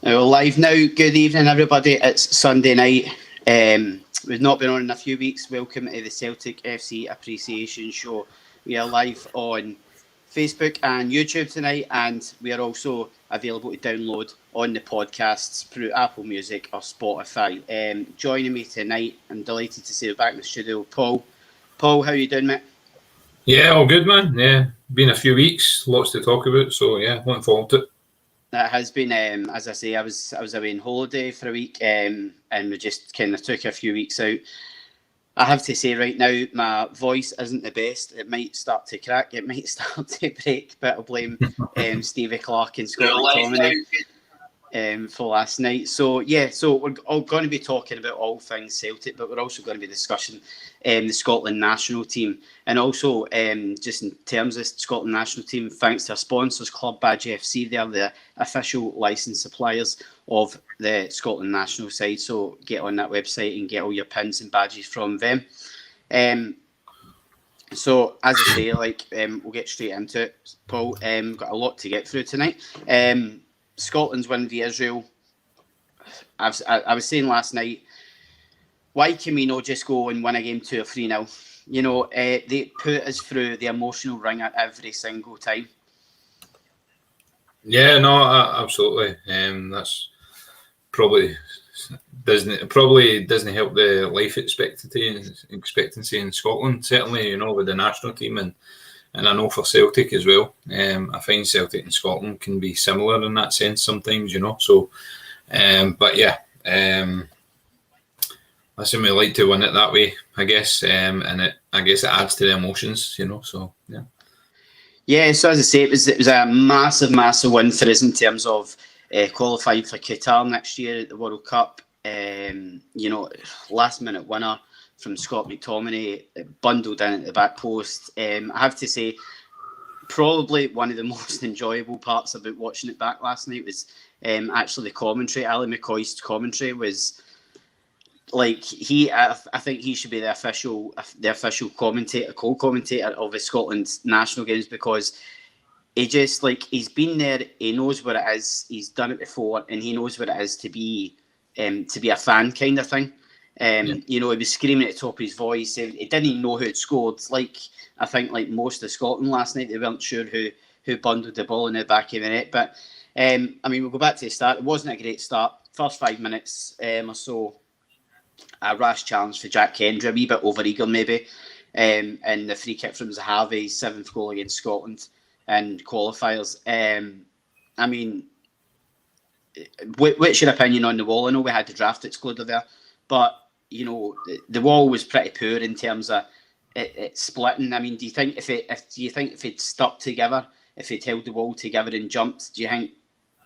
We're live now. Good evening, everybody. It's Sunday night. We've not been on in a few weeks. Welcome to the Celtic FC Appreciation Show. We are live on Facebook and YouTube tonight, and we are also available to download on the podcasts through Apple Music or Spotify. Joining me tonight, I'm delighted to see you back in the studio, Paul. Paul, how you doing, mate? Yeah, all good, man. Yeah, been a few weeks, lots to talk about. So yeah, looking forward to it. That has been, as I say, I was away on holiday for a week, and we just kind of took a few weeks out. I have to say right now, my voice isn't the best. It might start to crack. It might start to break, but I'll blame Stevie Clark and Scott McTominay for last night. So yeah, so we're all going to be talking about all things Celtic, but we're also going to be discussing the Scotland national team, and also just in terms of the Scotland national team, thanks to our sponsors, Club Badge FC. They're the official licensed suppliers of the Scotland national side. So get on that website and get all your pins and badges from them. So as I say, we'll get straight into it, Paul. Got a lot to get through tonight. Scotland's win via Israel. I was saying last night, why can we not just go and win a game 2 or 3-0? You know, they put us through the emotional ringer every single time. Yeah, no, absolutely. That's probably doesn't help the life expectancy in Scotland. Certainly, you know, with the national team and I know for Celtic as well. I find Celtic and Scotland can be similar in that sense sometimes, you know. So, but yeah. Listen, we like to win it that way, I guess, and I guess it adds to the emotions, you know. So yeah. Yeah, so as I say, it was a massive win for us in terms of qualifying for Qatar next year at the World Cup. You know, last minute winner from Scott McTominay, bundled in at the back post. I have to say, probably one of the most enjoyable parts about watching it back last night was actually the commentary. Ali McCoy's commentary was. Like I think he should be the official commentator, co-commentator of the Scotland national games, because he just he's been there, he knows what it is, he's done it before, and he knows what it is to be a fan kind of thing. You know, he was screaming at the top of his voice. He didn't even know who had scored. I think most of Scotland last night, they weren't sure who bundled the ball in the back of the net. But I mean, we'll go back to the start. It wasn't a great start. First 5 minutes or so. A rash challenge for Jack Kendry, a wee bit over-eager maybe, and the free kick from Zahavi, 7th goal against Scotland in qualifiers. I mean, what's your opinion on the wall? I know we had the draft excluder there, but you know the wall was pretty poor in terms of it splitting. I mean, do you think if it stuck together, if it held the wall together and jumped, do you think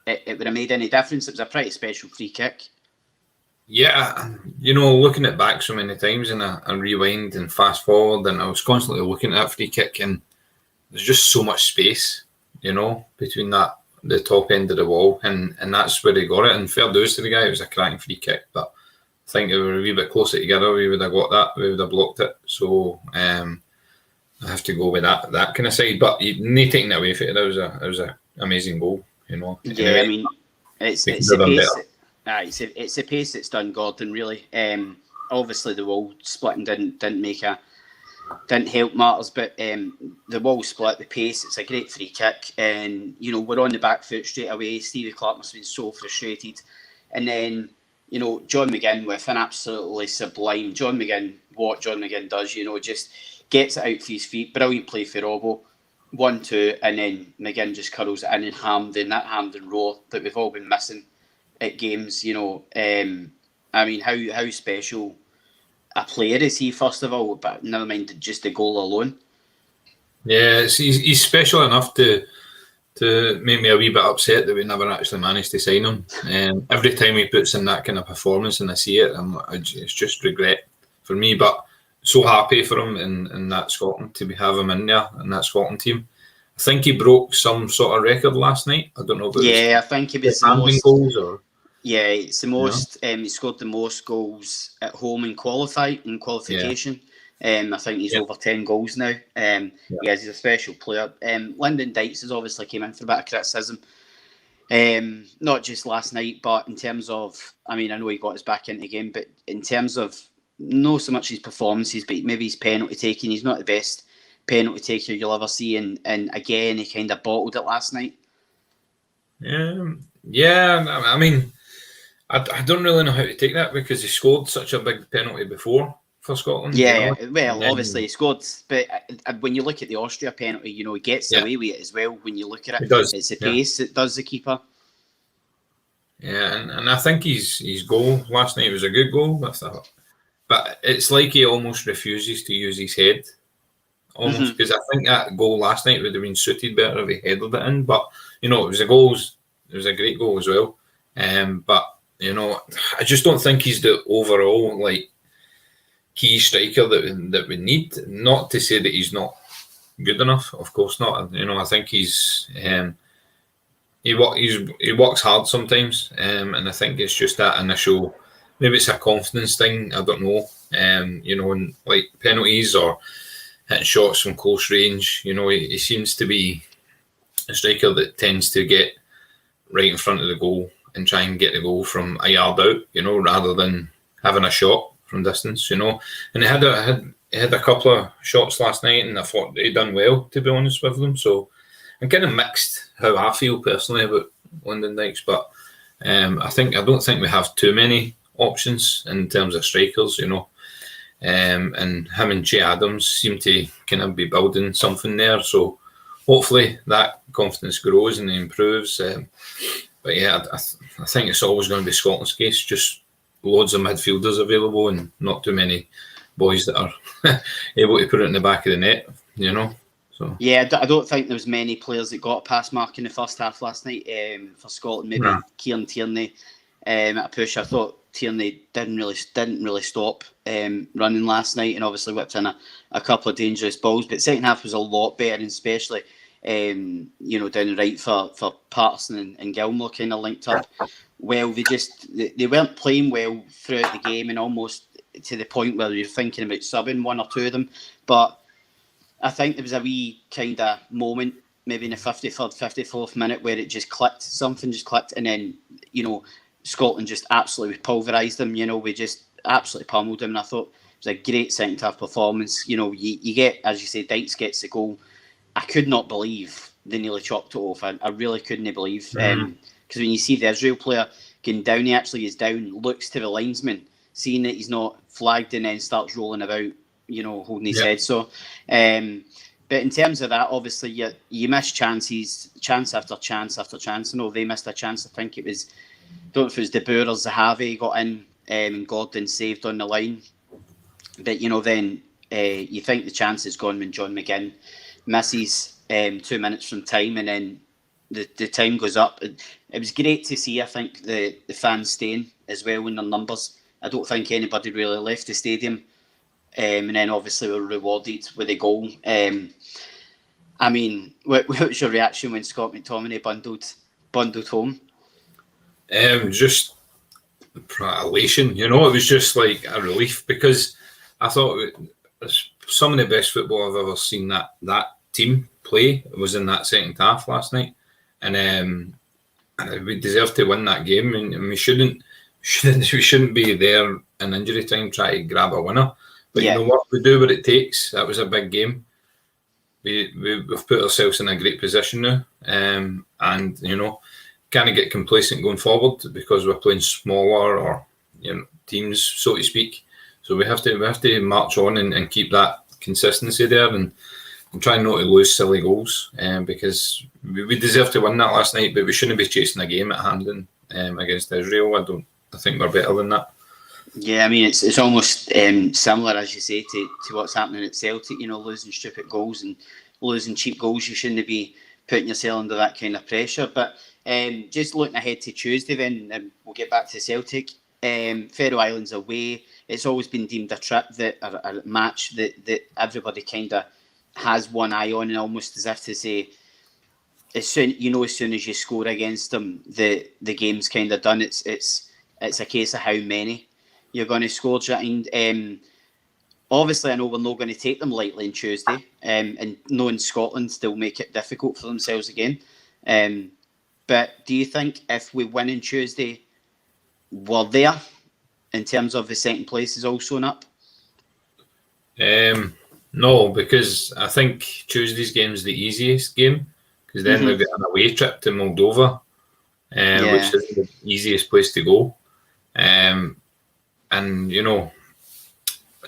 it would have made any difference? It was a pretty special free kick. Yeah, you know, looking at back so many times and I rewind and fast forward, and I was constantly looking at that free kick, and there's just so much space, you know, between the top end of the wall, and that's where they got it. And fair dues to the guy, it was a cracking free kick, but I think if we were a wee bit closer together, we would have got that, we would have blocked it. So I have to go with that kind of side. But you need taking that away from it. It was an amazing goal, you know. Yeah, anyway, I mean, it's the pace. It's the pace that's done Gordon really. Obviously the wall splitting didn't help matters, but the wall split, the pace, it's a great free kick, and you know we're on the back foot straight away. Stevie Clark must have been so frustrated, and then you know John McGinn with an absolutely sublime what John McGinn does, you know, just gets it out for his feet, brilliant play for Robbo, 1-2, and then McGinn just curls it in and that Hampden roar that we've all been missing at games, you know. I mean, how special a player is he, first of all, but never mind just the goal alone. Yeah, he's special enough to make me a wee bit upset that we never actually managed to sign him. Every time he puts in that kind of performance and I see it, it's just regret for me, but so happy for him in that Scotland, to have him in there in that Scotland team. I think he broke some sort of record last night. I don't know if I think it was the most goals or. Yeah, it's the most. He scored the most goals at home in qualification. I think he's over 10 goals now. He's a special player. Lyndon Dykes has obviously came in for a bit of criticism Not just last night, but in terms of, I mean, I know he got us back into the game, but in terms of not so much his performances, but maybe his penalty taking, he's not the best penalty taker you'll ever see, and again, he kind of bottled it last night. Yeah, I mean, I don't really know how to take that because he scored such a big penalty before for Scotland. Yeah, you know? well, obviously he scored, but when you look at the Austria penalty, he gets away with it as well. When you look at it, it does. It's the pace that does the keeper. Yeah, and I think his goal last night was a good goal. I thought, but it's like he almost refuses to use his head, almost because I think that goal last night would have been suited better if he headed it in. But it was a goal. It was a great goal as well. But I just don't think he's the overall key striker that we need. Not to say that he's not good enough, of course not. I think he's he works hard sometimes, and I think it's just that initial. Maybe it's a confidence thing. I don't know. In like penalties or hitting shots from close range. He seems to be a striker that tends to get right in front of the goal and try and get the goal from a yard out, rather than having a shot from distance, And he had a couple of shots last night, and I thought he'd done well, to be honest with them. So I'm kind of mixed how I feel personally about Lyndon Dykes, but I don't think we have too many options in terms of strikers, and him and Che Adams seem to kind of be building something there. So hopefully that confidence grows and improves. But yeah, I think it's always going to be Scotland's case. Just loads of midfielders available and not too many boys that are able to put it in the back of the net, So yeah, I don't think there was many players that got a pass mark in the first half last night for Scotland. Maybe Kieran Tierney at a push. I thought Tierney didn't really stop running last night, and obviously whipped in a couple of dangerous balls. But second half was a lot better, and especially down the right for Patterson and Gilmore kind of linked up well. They weren't playing well throughout the game, and almost to the point where you're thinking about subbing one or two of them. But I think there was a wee kind of moment, maybe in the 53rd, 54th minute, where it just clicked. Something just clicked, and then Scotland just absolutely pulverised them. We just absolutely pummeled them, and I thought it was a great second half performance. You get, as you say, Dykes gets the goal. I could not believe they nearly chopped it off. I really couldn't believe. Because when you see the Israel player going down, he actually is down, looks to the linesman, seeing that he's not flagged, and then starts rolling about, holding his head. So, but in terms of that, obviously, you miss chances, chance after chance after chance. They missed a chance. I think it was, don't know if it was De Boer or Zahavi got in, and Gordon saved on the line. But, then you think the chance is gone when John McGinn misses 2 minutes from time, and then the time goes up. It was great to see, I think, the fans staying as well in their numbers. I don't think anybody really left the stadium. And then obviously we were rewarded with a goal. I mean, what was your reaction when Scott McTominay bundled home? Just elation, it was just like a relief, because I thought it was some of the best football I've ever seen that team play was in that second half last night, and we deserve to win that game, and we shouldn't be there in injury time trying to grab a winner. But you know what, we do what it takes. That was a big game. We've put ourselves in a great position now, and kind of get complacent going forward because we're playing smaller or teams, so to speak. So we have to march on and keep that consistency there and try not to lose silly goals, because we deserve to win that last night, but we shouldn't be chasing a game at hand against Israel. I think we're better than that. Yeah, I mean, it's almost similar, as you say, to what's happening at Celtic, losing stupid goals and losing cheap goals. You shouldn't be putting yourself under that kind of pressure. But just looking ahead to Tuesday then, we'll get back to Celtic. Faroe Islands away. It's always been deemed a trip, a match that everybody kind of has one eye on, and almost as if to say, as soon as you score against them, the game's kind of done. It's a case of how many you're going to score. Obviously, I know we're not going to take them lightly on Tuesday, and knowing Scotland, they'll make it difficult for themselves again. But But do you think if we win on Tuesday, we're there in terms of the second place is all sewn up? No, because I think Tuesday's game is the easiest game, because then we've got an away trip to Moldova, which is the easiest place to go. And, you know,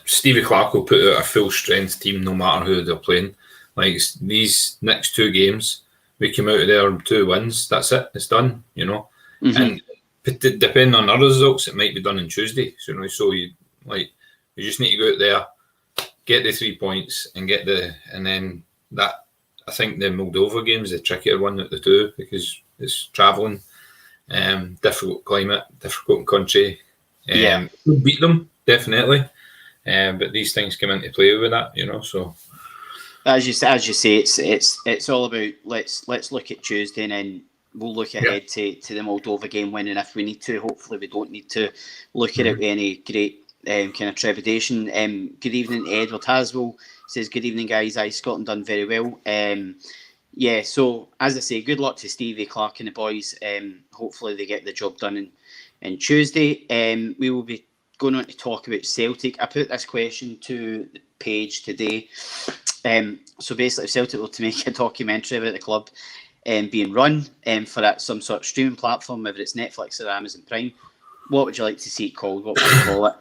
Stevie Clark will put out a full strength team no matter who they're playing. Like these next 2 games, we came out of there 2 wins. That's it. It's done, you know. And depending on other results, it might be done on Tuesday. So, you know, you just need to go out there, get the 3 points, and then that. I think the Moldova game is the trickier one of the 2 because it's travelling, difficult climate, difficult country. We'll beat them definitely, but these things come into play with that, you know. So as you say, it's all about let's look at Tuesday, and then we'll look ahead to the Moldova game when and if we need to. Hopefully, we don't need to look at it with any great kind of trepidation. Good evening, Edward Haswell says, good evening, guys. Scotland done very well. So as I say, good luck to Stevie Clark and the boys. Hopefully they get the job done on Tuesday. We will be going on to talk about Celtic. I put this question to the page today. So basically, if Celtic were to make a documentary about the club being run for some sort of streaming platform, whether it's Netflix or Amazon Prime, what would you like to see it called? What would you call it?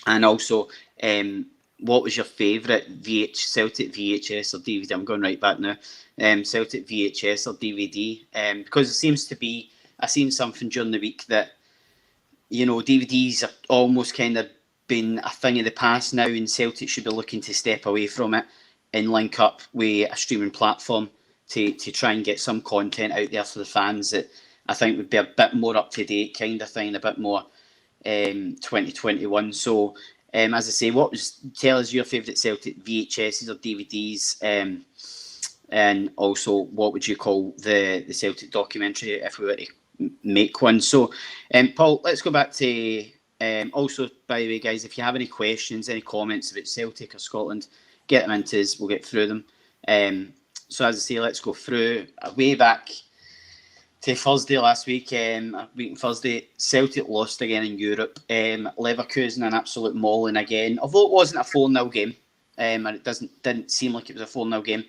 And also, what was your favourite Celtic VHS or DVD? I'm going right back now. Celtic VHS or DVD? Because it seems to be, I seen something during the week that, you know, DVDs are almost kind of been a thing of the past now, and Celtic should be looking to step away from it and link up with a streaming platform to try and get some content out there for the fans that I think would be a bit more up to date kind of thing, a bit more 2021. So, as I say, tell us your favourite Celtic VHSs or DVDs, and also what would you call the Celtic documentary if we were to make one? So, Paul, let's go back to also, by the way, guys, if you have any questions, any comments about Celtic or Scotland, get them into us. We'll get through them. So, as I say, let's go through way back to Thursday last week. Week on Thursday, Celtic lost again in Europe. Leverkusen an absolute mauling again, although it wasn't a 4-0 game, and it didn't seem like it was a 4-0 game.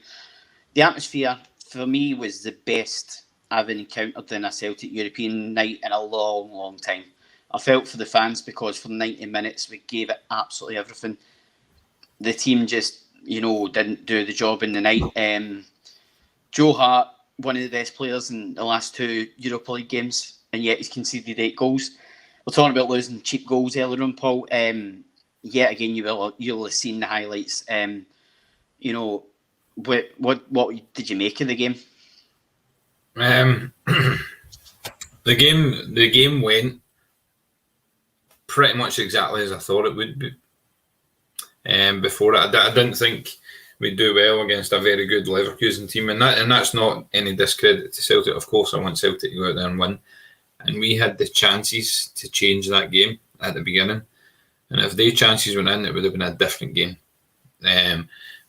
The atmosphere for me was the best I've encountered in a Celtic European night in a long, long time. I felt for the fans because for 90 minutes we gave it absolutely everything. The team just, you know, didn't do the job in the night. Joe Hart, one of the best players in the last 2 Europa League games, and yet he's conceded 8 goals. We're talking about losing cheap goals earlier on, Paul. Yet again, you'll have seen the highlights. You know, what did you make of the game? The game went pretty much exactly as I thought it would be. Before it, I didn't think we'd do well against a very good Leverkusen team, and that's not any discredit to Celtic. Of course, I want Celtic to go out there and win, and we had the chances to change that game at the beginning, and if their chances went in, it would have been a different game,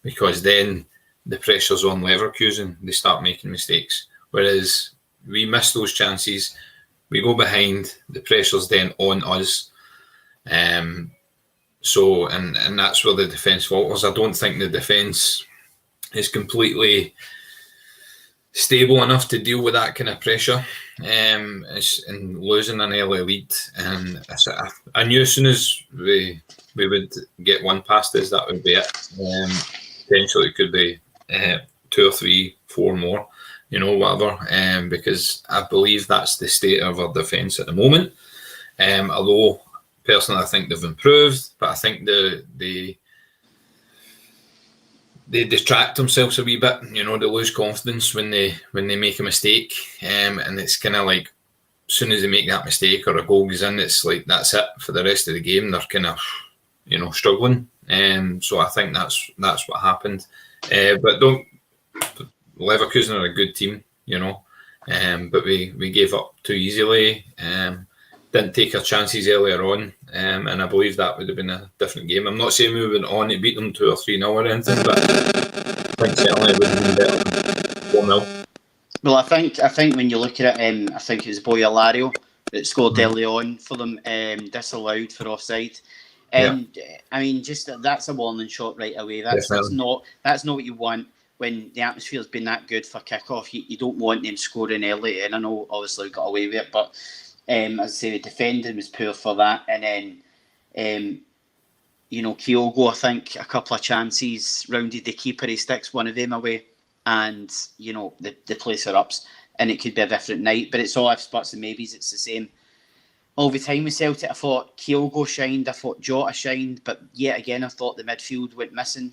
because then the pressure's on Leverkusen, they start making mistakes, whereas we miss those chances, we go behind, the pressure's then on us. So, and that's where the defence falters. I don't think the defence is completely stable enough to deal with that kind of pressure, and losing an early lead. And I knew as soon as we would get one past us, that would be it. Potentially it could be 2 or 3, 4 more, you know, whatever, because I believe that's the state of our defence at the moment. Although, personally, I think they've improved, but I think they distract themselves a wee bit. You know, they lose confidence when they make a mistake, and it's kind of like as soon as they make that mistake or a goal goes in, it's like that's it for the rest of the game. They're kind of, you know, struggling. So I think that's what happened. But Leverkusen are a good team, you know, but we gave up too easily. Didn't take our chances earlier on, and I believe that would have been a different game. I'm not saying we went on to beat them 2 or 3-0 or anything, but I think certainly it would have been better than 4-0. Well, I think when you look at it, I think it was Boyalario that scored early on for them, disallowed for offside. Yeah, And I mean, just that's a warning shot right away. That's definitely. not what you want when the atmosphere's been that good for kickoff. You don't want them scoring early, and I know obviously we got away with it, but as I say, the defending was poor for that, and then Kyogo, I think a couple of chances rounded the keeper, he sticks one of them away, and the place erupts, and it could be a different night, but it's all ifs, buts, and maybes. It's the same all the time with Celtic. I thought Kyogo shined, I thought Jota shined, but yet again, I thought the midfield went missing.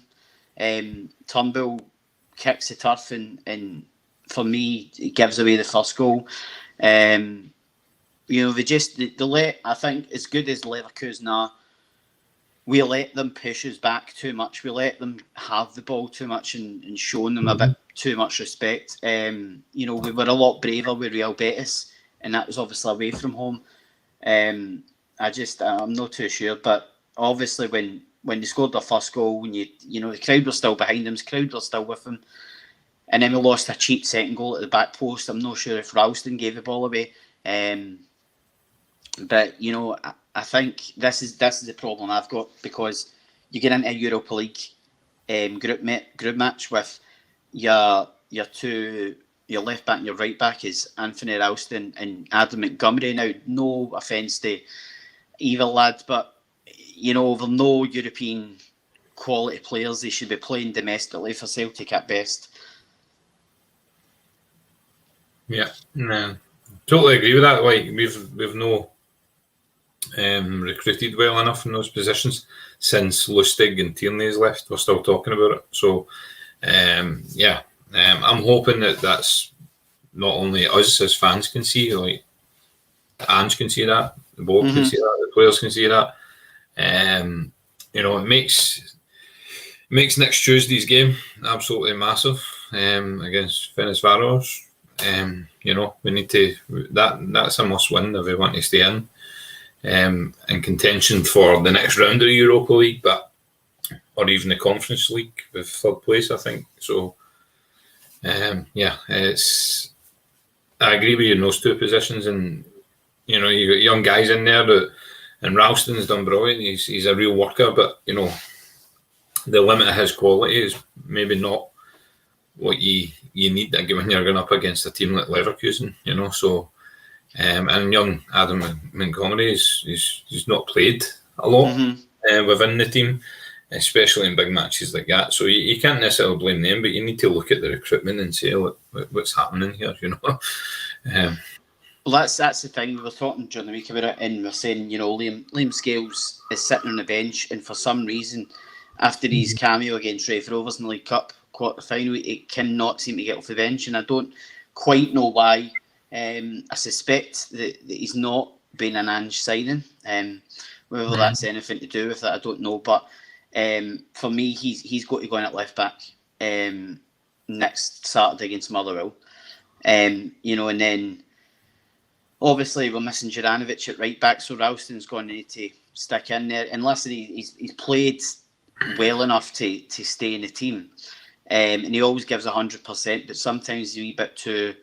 Turnbull kicks the turf, and for me, it gives away the first goal. They let, I think, as good as Leverkusen are, we let them push us back too much. We let them have the ball too much and showing them a bit too much respect. We were a lot braver with Real Betis, and that was obviously away from home. I'm not too sure, but obviously when they scored their first goal, and the crowd was still behind them, the crowd was still with them, and then we lost a cheap second goal at the back post. I'm not sure if Ralston gave the ball away, but I think this is the problem I've got, because you get into a Europa League group match with your left back and your right back is Anthony Ralston and Adam Montgomery. Now, no offence to either lad, but they're no European quality players. They should be playing domestically for Celtic at best. Yeah, no, totally agree with that. Like we've no recruited well enough in those positions since Lustig and Tierney's left. We're still talking about it. So, I'm hoping that's not only us as fans can see, like Ange can see that, the board can see that, the players can see that. It makes next Tuesday's game absolutely massive against Ferencváros. We need to. That's a must win if we want to stay in contention for the next round of the Europa League, or even the Conference League with third place, I think. So, it's. I agree with you in those two positions, and you got young guys in there and Ralston's done brilliant. He's a real worker, but the limit of his quality is maybe not what you need when you're going up against a team like Leverkusen. So. And young Adam Montgomery he's not played a lot within the team, especially in big matches like that. So you can't necessarily blame them, but you need to look at the recruitment and say, look, what's happening here, Well, that's the thing. We were talking during the week about it, and we're saying, Liam Scales is sitting on the bench, and for some reason, after his cameo against Raith Rovers in the League Cup quarter-final, it cannot seem to get off the bench, and I don't quite know why. I suspect that he's not been an Ange signing. Whether that's anything to do with that, I don't know. But for me, he's got to go in at left back next Saturday against Motherwell. And then obviously we're missing Juranovic at right back, so Ralston's going to need to stick in there. And listen, he's played well enough to stay in the team, and he always gives 100%. But sometimes he's a wee bit too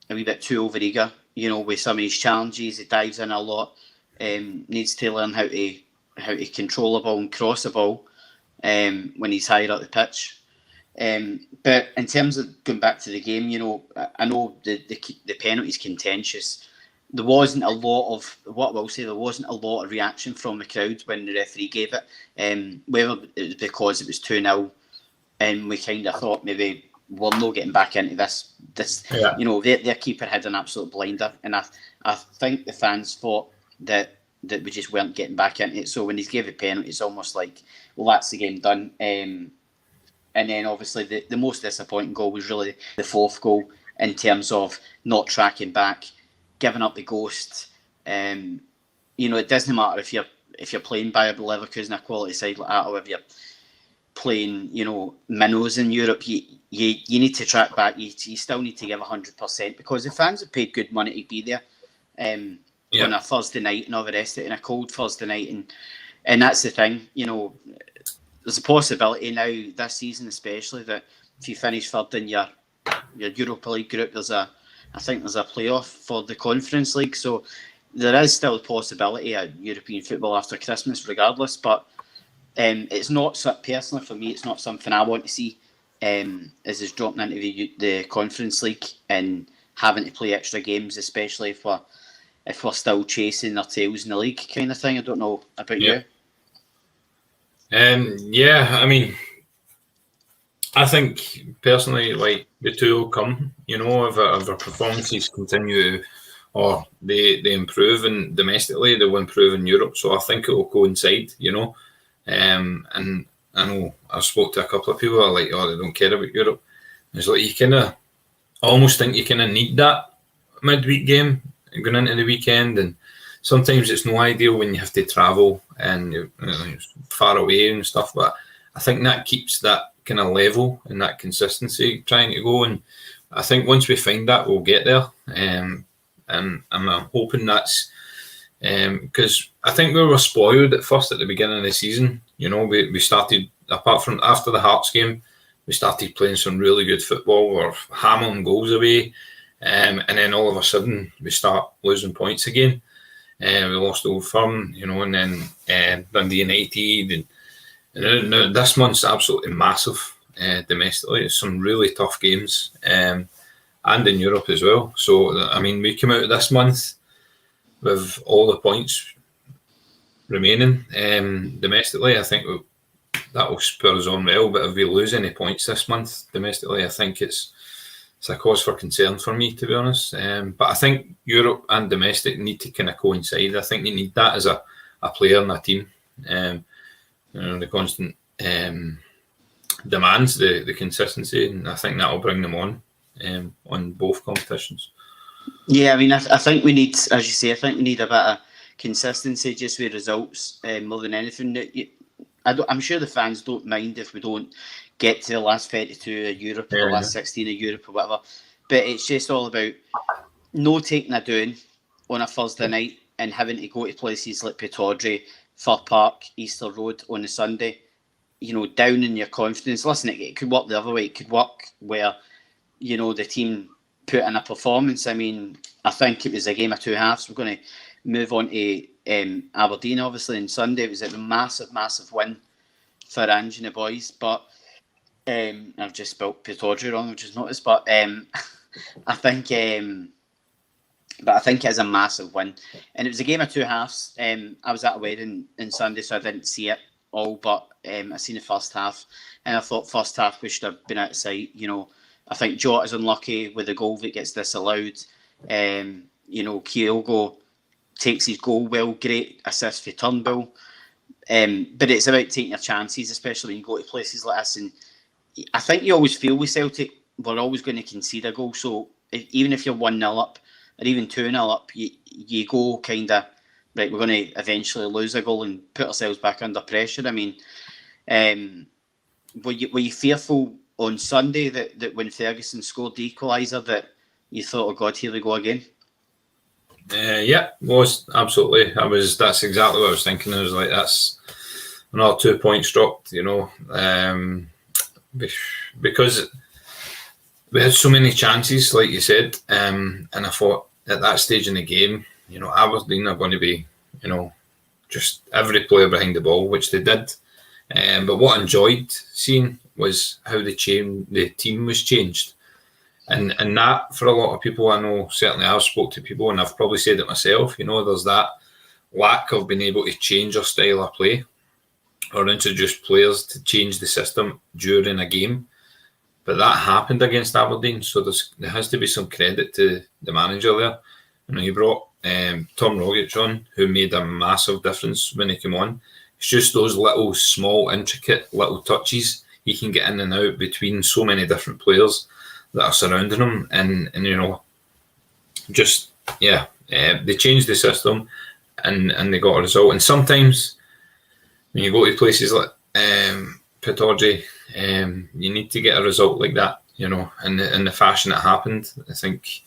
overeager, with some of his challenges. He dives in a lot. Needs to learn how to control a ball and cross a ball when he's higher up the pitch. But in terms of going back to the game, I know the penalty's contentious. There wasn't a lot of reaction from the crowd when the referee gave it. Whether it was because it was 2-0, and we kind of thought maybe we're not getting back into this. Their keeper had an absolute blinder, and I think the fans thought that we just weren't getting back into it. So when he gave a penalty, it's almost like, well, that's the game done. And then obviously the most disappointing goal was really the fourth goal, in terms of not tracking back, giving up the ghost. It doesn't matter if you're playing by a Leverkusen, a quality side like that, or if you're playing, minnows in Europe, you need to track back. You still need to give 100%, because the fans have paid good money to be there on a Thursday night and all the rest of it, in a cold Thursday night, and that's the thing. There's a possibility now this season, especially, that if you finish third in your your Europa League group, I think there's a playoff for the Conference League, so there is still a possibility of European football after Christmas, regardless. But it's not, personally for me, it's not something I want to see. Is dropping into the Conference League and having to play extra games, especially if we're still chasing our tails in the league, kind of thing. I don't know about you. I mean, I think personally, like, the two will come. You know, if our performances continue or they improve, and domestically they will improve in Europe. So I think it will coincide. You know, and I know I've spoke to a couple of people who are like, oh, they don't care about Europe. It's like you kind of almost think you kind of need that midweek game going into the weekend, and sometimes it's no ideal when you have to travel and you're far away and stuff. But I think that keeps that kind of level and that consistency trying to go. And I think once we find that, we'll get there. And I'm hoping that's because I think we were spoiled at first at the beginning of the season. You know, we started, apart from after the Hearts game, we started playing some really good football. We're hammering goals away. And then all of a sudden we start losing points again. We lost Old Firm, you know, and then Dundee United. And this month's absolutely massive domestically. It's some really tough games and in Europe as well. So, I mean, we came out of this month with all the points remaining domestically. I think that will spur us on well. But if we lose any points this month domestically, I think it's a cause for concern for me, to be honest. But I think Europe and domestic need to kind of coincide. I think you need that as a player in a team. You know, the constant demands, the consistency, and I think that will bring them on both competitions. Yeah, I mean, I think we need, as you say, I think we need a bit of consistency just with results more than anything. I'm sure the fans don't mind if we don't get to the last 32 of Europe or the last 16 of Europe or whatever, but it's just all about no taking a doing on a Thursday night and having to go to places like Pittodrie, Fir Park, Easter Road on a Sunday, you know, down in your confidence. Listen, it could work the other way. It could work where, you know, the team put in a performance. I mean, I think it was a game of two halves. We're going to move on to Aberdeen, obviously, on Sunday. It was a massive, massive win for Ange and the boys, but I've just spelled Pittodrie wrong, I've just noticed, but I think it is a massive win, and it was a game of two halves. I was at a wedding on Sunday, so I didn't see it all, but I seen the first half, and I thought first half we should have been out of sight. You know, I think Jota is unlucky with the goal that gets disallowed. You know, Kyogo takes his goal well, great assist for Turnbull. But it's about taking your chances, especially when you go to places like this. And I think you always feel with Celtic, we're always going to concede a goal. So even if you're 1-0 up or even 2-0 up, you go kind of, right, we're going to eventually lose a goal and put ourselves back under pressure. I mean, were you fearful on Sunday that when Ferguson scored the equaliser that you thought, oh God, here we go again? Yeah, was absolutely. That's exactly what I was thinking. I was like, that's another 2 points dropped, you know, because we had so many chances, like you said, and I thought at that stage in the game, you know, Aberdeen are going to be, you know, just every player behind the ball, which they did. But what I enjoyed seeing was how the team was changed. And that, for a lot of people, I know, certainly I've spoke to people and I've probably said it myself, you know, there's that lack of being able to change your style of play or introduce players to change the system during a game. But that happened against Aberdeen, so there has to be some credit to the manager there. You know, he brought Tom Rogic on, who made a massive difference when he came on. It's just those little, small, intricate little touches he can get in and out between so many different players that are surrounding him, and you know, just they changed the system and they got a result. And sometimes when you go to places like Pittodrie, you need to get a result like that, you know, and in the fashion it happened. I think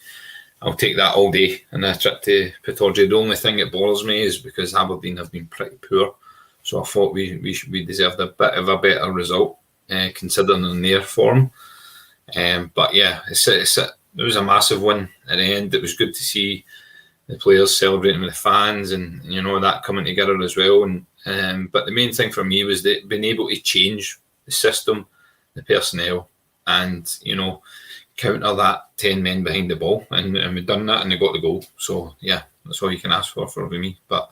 I'll take that all day. And a trip to Pittodrie, the only thing that bothers me is because Aberdeen have been pretty poor, so I thought we deserved a bit of a better result considering their form. But yeah, it was a massive win at the end. It was good to see the players celebrating with the fans, and that coming together as well. And but the main thing for me was that being able to change the system, the personnel, and counter that 10 men behind the ball, and we've done that, and they got the goal. So yeah, that's all you can ask for me. But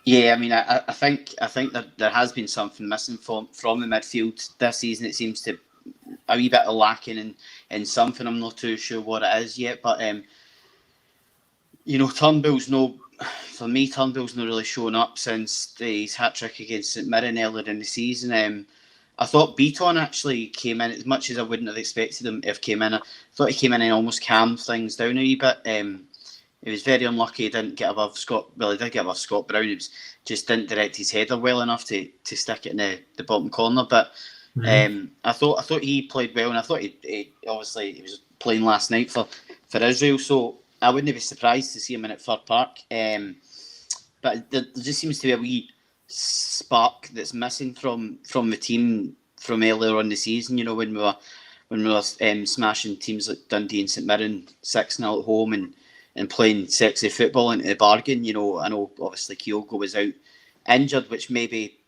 yeah, I mean, I think that there has been something missing from the midfield this season. It seems to a wee bit of lacking in something. I'm not too sure what it is yet, but Turnbull's Turnbull's not really shown up since his hat trick against St Mirren earlier in the season. I thought Beaton actually came in, as much as I wouldn't have expected him if came in. I thought he came in and almost calmed things down a wee bit. He was very unlucky. He didn't get above Scott. Well, he did get above Scott Brown. He just didn't direct his header well enough to stick it in the bottom corner. But I thought he played well, and I thought he obviously he was playing last night for Israel. So I wouldn't be surprised to see him in at Fir Park. But there just seems to be a wee spark that's missing from the team from earlier on the season. When we were smashing teams like Dundee and St Mirren 6-0 at home and playing sexy football into the bargain. I know obviously Kyogo was out injured, which maybe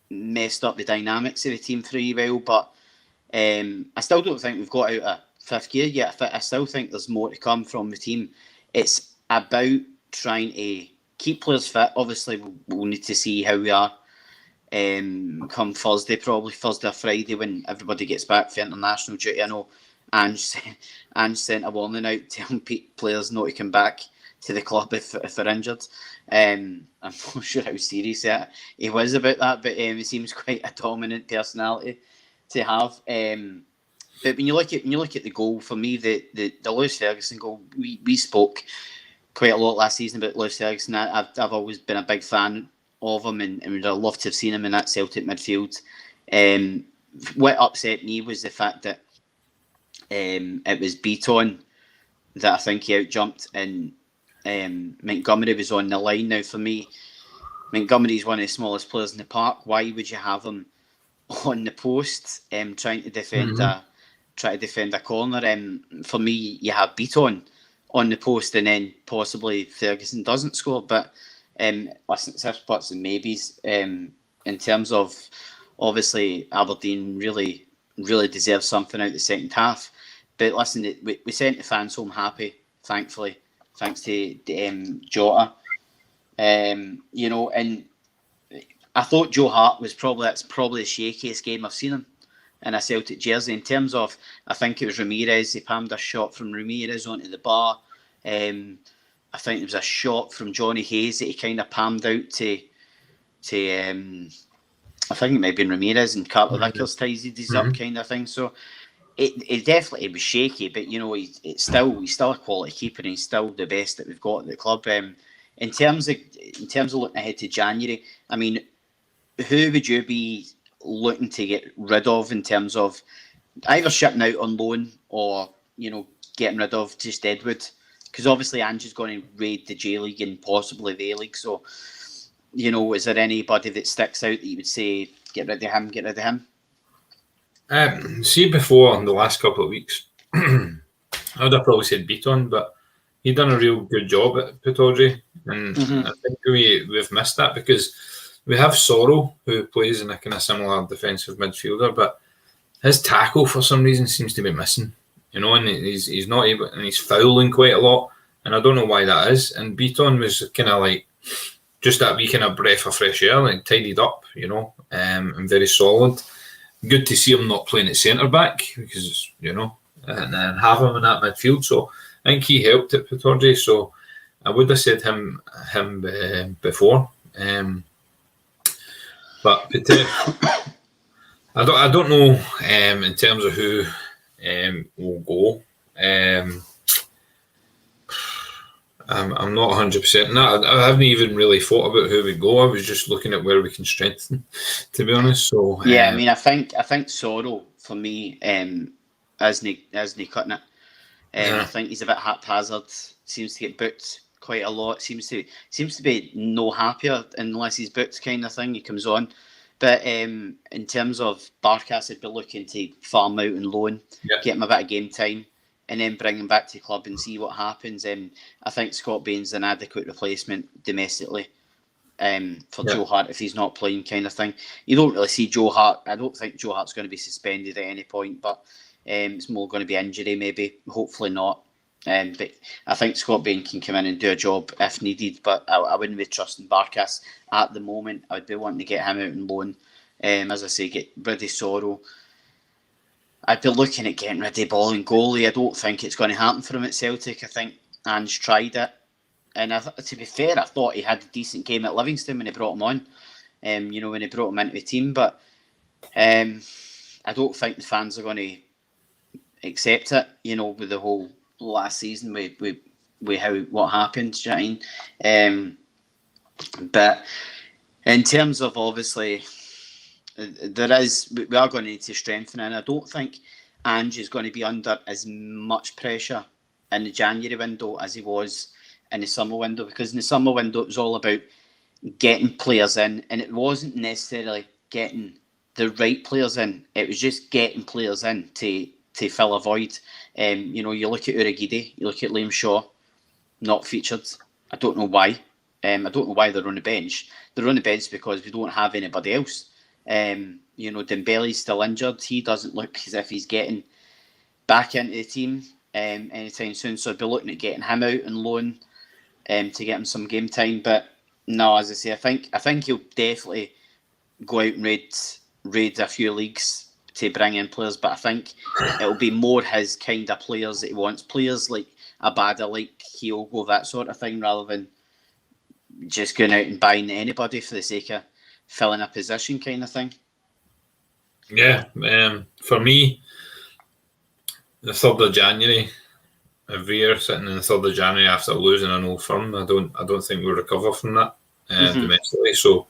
messed up the dynamics of the team for a while, but I still don't think we've got out of fifth gear yet. I still think there's more to come from the team. It's about trying to keep players fit. Obviously, we'll need to see how we are come Thursday or Friday, when everybody gets back for international duty. I know Ange sent a warning out telling players not to come back to the club if they're injured. I'm not sure how serious he was about that, but he seems quite a dominant personality to have. But when you look at the goal, for me, the Lewis Ferguson goal, we spoke quite a lot last season about Lewis Ferguson. I've always been a big fan of him, and would have loved to have seen him in that Celtic midfield. What upset me was the fact that it was Beaton that I think he outjumped, and Montgomery was on the line. Now, for me, Montgomery is one of the smallest players in the park. Why would you have him on the post trying to defend a corner? For me, you have Beaton on the post, and then possibly Ferguson doesn't score. But listen, it's ifs, buts and maybes. In terms of, obviously, Aberdeen really deserve something out the second half. But listen, we sent the fans home happy, thankfully, thanks to Jota. And I thought Joe Hart was probably the shakiest game I've seen him in a Celtic jersey. In terms of, I think it was Ramirez. He palmed a shot from Ramirez onto the bar. I think there was a shot from Johnny Hayes that he kind of palmed out to I think it might have been Ramirez, and Carter Vickers ties these up, kind of thing. So it definitely was shaky, but he's still a quality keeper, and he's still the best that we've got at the club. In terms of looking ahead to January, I mean, who would you be looking to get rid of in terms of either shipping out on loan or getting rid of just Edward? Because obviously Ange is going to raid the J League and possibly the A League. So, is there anybody that sticks out that you would say get rid of him? See, before the last couple of weeks, I would have probably said Beaton, but he done a real good job at Pittodrie, and I think we've missed that because we have Sorrell, who plays in a kind of similar defensive midfielder, but his tackle for some reason seems to be missing, and he's not able, and he's fouling quite a lot, and I don't know why that is. And Beaton was kind of like just that wee kind of breath of fresh air, like tidied up, and very solid. Good to see him not playing at centre back because and have him in that midfield. So I think he helped at Pittodrie. So I would have said him before. But I don't know in terms of who will go. I'm not 100%. I haven't even really thought about who would go. I was just looking at where we can strengthen, to be honest. So yeah, I mean, I think Sorrell for me isn't cutting it. I think he's a bit haphazard. Seems to get booked quite a lot. Seems to be no happier unless he's booked, kind of thing. He comes on. But in terms of Barkas, I'd be looking to farm out and loan, get him a bit of game time, and then bring him back to the club and see what happens. I think Scott Bain's an adequate replacement domestically for Joe Hart if he's not playing, kind of thing. You don't really see Joe Hart. I don't think Joe Hart's going to be suspended at any point, but it's more going to be injury, maybe. Hopefully not. But I think Scott Bain can come in and do a job if needed, but I wouldn't be trusting Barkas at the moment. I would be wanting to get him out on loan. As I say, get rid of Sorrow. I'd be looking at getting rid of Ball and goalie. I don't think it's going to happen for him at Celtic. I think Ange tried it. And to be fair, I thought he had a decent game at Livingston when he brought him on. When he brought him into the team. But I don't think the fans are going to accept it, with the whole last season with what happened, do you know what I mean? But in terms of obviously we are going to need to strengthen, and I don't think Ange is going to be under as much pressure in the January window as he was in the summer window, because in the summer window it was all about getting players in, and it wasn't necessarily getting the right players in, it was just getting players in to fill a void. You look at Uragide, you look at Liam Shaw, not featured. I don't know why. I don't know why they're on the bench. They're on the bench because we don't have anybody else. Dembele's still injured. He doesn't look as if he's getting back into the team anytime soon. So I'd be looking at getting him out and loan to get him some game time. But no, as I say, I think he'll definitely go out and raid a few leagues to bring in players, but I think it'll be more his kind of players that he wants. Players like Abada, like Kyogo, that sort of thing, rather than just going out and buying anybody for the sake of filling a position kind of thing. Yeah, for me, the 3rd of January, every year, sitting in the 3rd of January after losing an Old Firm, I don't think we'll recover from that domestically. So,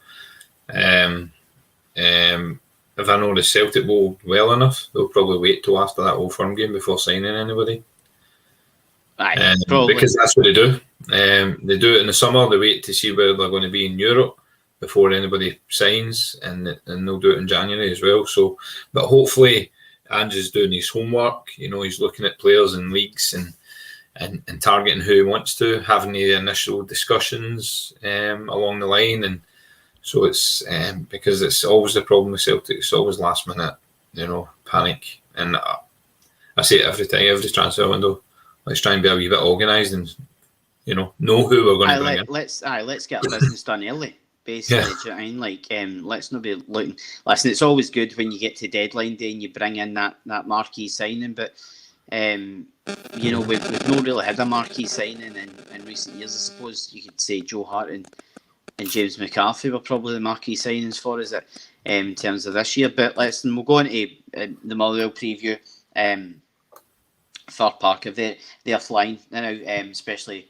if I know the Celtic will well enough, they'll probably wait till after that Old Firm game before signing anybody. Because that's what they do. They do it in the summer. They wait to see where they're going to be in Europe before anybody signs, and they'll do it in January as well. So, but hopefully, Ange is doing his homework. He's looking at players and leagues and targeting who he wants to, having the initial discussions along the line. And so it's because it's always the problem with Celtic. It's always last minute, panic. And I say it every time, every transfer window. Let's try and be a wee bit organised and know who we're going to bring in. Let's get our business done early. Basically, do you know what I mean? Let's not be looking. Listen, it's always good when you get to deadline day and you bring in that marquee signing, but we've not really had a marquee signing in recent years. I suppose you could say Joe Hart and James McCarthy were probably the marquee signings for us in terms of this year. But listen, we'll go into the Motherwell preview. Third Parker, they're flying now, especially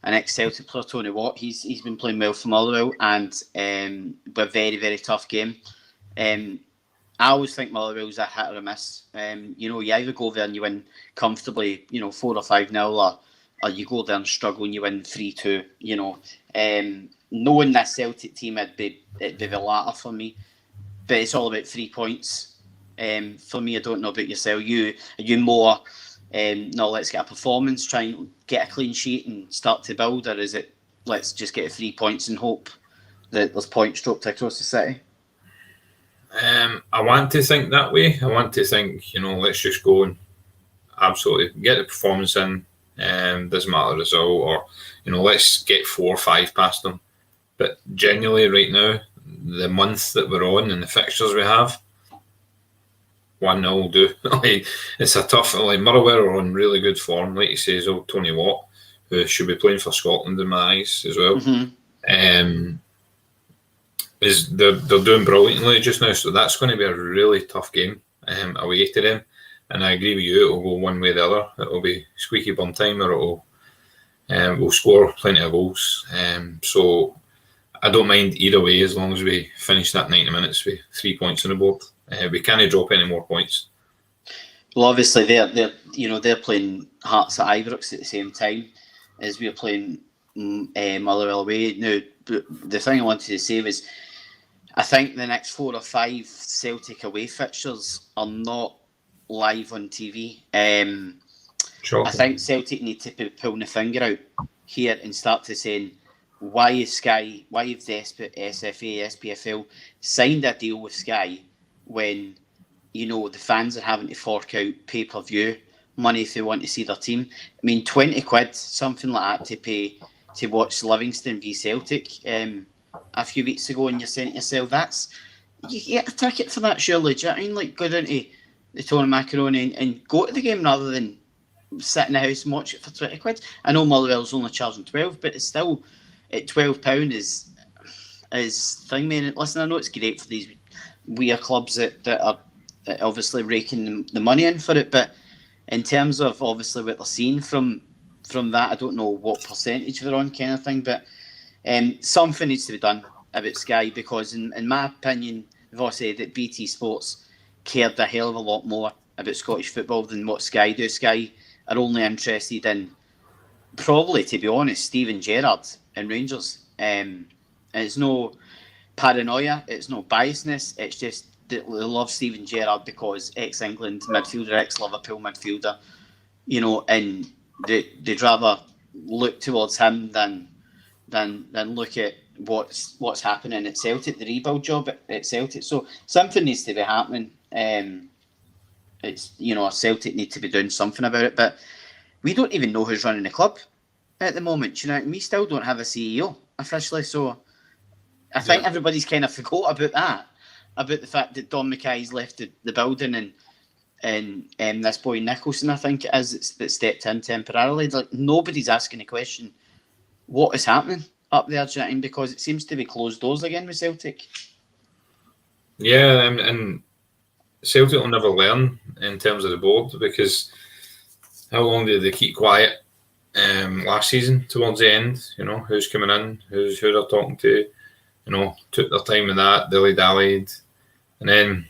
an ex-Celtic player, Tony Watt. He's been playing well for Motherwell, and a very, very tough game. I always think Motherwell's a hit or a miss. You either go there and you win comfortably, 4 or 5-0, or you go there and struggle and you win 3-2. Knowing this Celtic team, it'd be the latter for me. But it's all about 3 points. For me, I don't know about yourself. Are you more? No, let's get a performance, try and get a clean sheet and start to build, or is it let's just get 3 points and hope that there's points dropped across the city? I want to think that way. I want to think, let's just go and absolutely get the performance in. Doesn't matter the result, or let's get 4 or 5 past them. But genuinely, right now, the month that we're on and the fixtures we have, 1-0 will do. It's a tough. Motherwell are on really good form, like you say, Tony Watt, who should be playing for Scotland in my eyes as well. Mm-hmm. They're doing brilliantly just now, so that's going to be a really tough game away to them. And I agree with you, it'll go one way or the other. It'll be squeaky bum time, or we'll score plenty of goals. So I don't mind either way, as long as we finish that 90 minutes with 3 points on the board. We can't drop any more points. Well, obviously they're playing Hearts at Ibrox at the same time as we're playing Motherwell away. Now, the thing I wanted to say was, I think the next 4 or 5 Celtic away fixtures are not live on TV. I think Celtic need to be pulling the finger out here and start to saying, why is Sky, why have the SFA, SPFL signed a deal with Sky when, you know, the fans are having to fork out pay-per-view money if they want to see their team? I mean, 20 quid, something like that, to pay to watch Livingston v Celtic a few weeks ago, and you're saying to yourself, you get a ticket for that, surely. Do you know what I mean? Like, go down to the Tony Macaroni and go to the game rather than sit in the house and watch it for 20 quid. I know Motherwell's only charging 12, but it's still, at £12 is thing, man. Listen, I know it's great for these weird clubs that are obviously raking the money in for it, but in terms of obviously what they're seeing from that, I don't know what percentage they're on, kind of thing, but something needs to be done about Sky, because in my opinion, I've always said that BT Sports cared a hell of a lot more about Scottish football than what Sky do. Sky are only interested in, probably, to be honest, Steven Gerrard and Rangers. And it's no paranoia, it's no biasness, it's just that they love Steven Gerrard because ex-England midfielder, ex-Liverpool midfielder, you know, and they'd rather look towards him than look at what's happening at Celtic, the rebuild job at Celtic. So something needs to be happening. It's, you know, Celtic need to be doing something about it, but we don't even know who's running the club at the moment. You know, and we still don't have a CEO officially. So I think everybody's kind of forgot about that, about the fact that Don Mackay's left the building and this boy Nicholson, I think it is, that stepped in temporarily. Like, nobody's asking the question, what is happening up there, do you know what I mean? Because it seems to be closed doors again with Celtic. Yeah, and Celtic will never learn in terms of the board, because how long did they keep quiet last season towards the end? You know, who's coming in, who they're talking to, you know, took their time with that, dilly-dallied. And then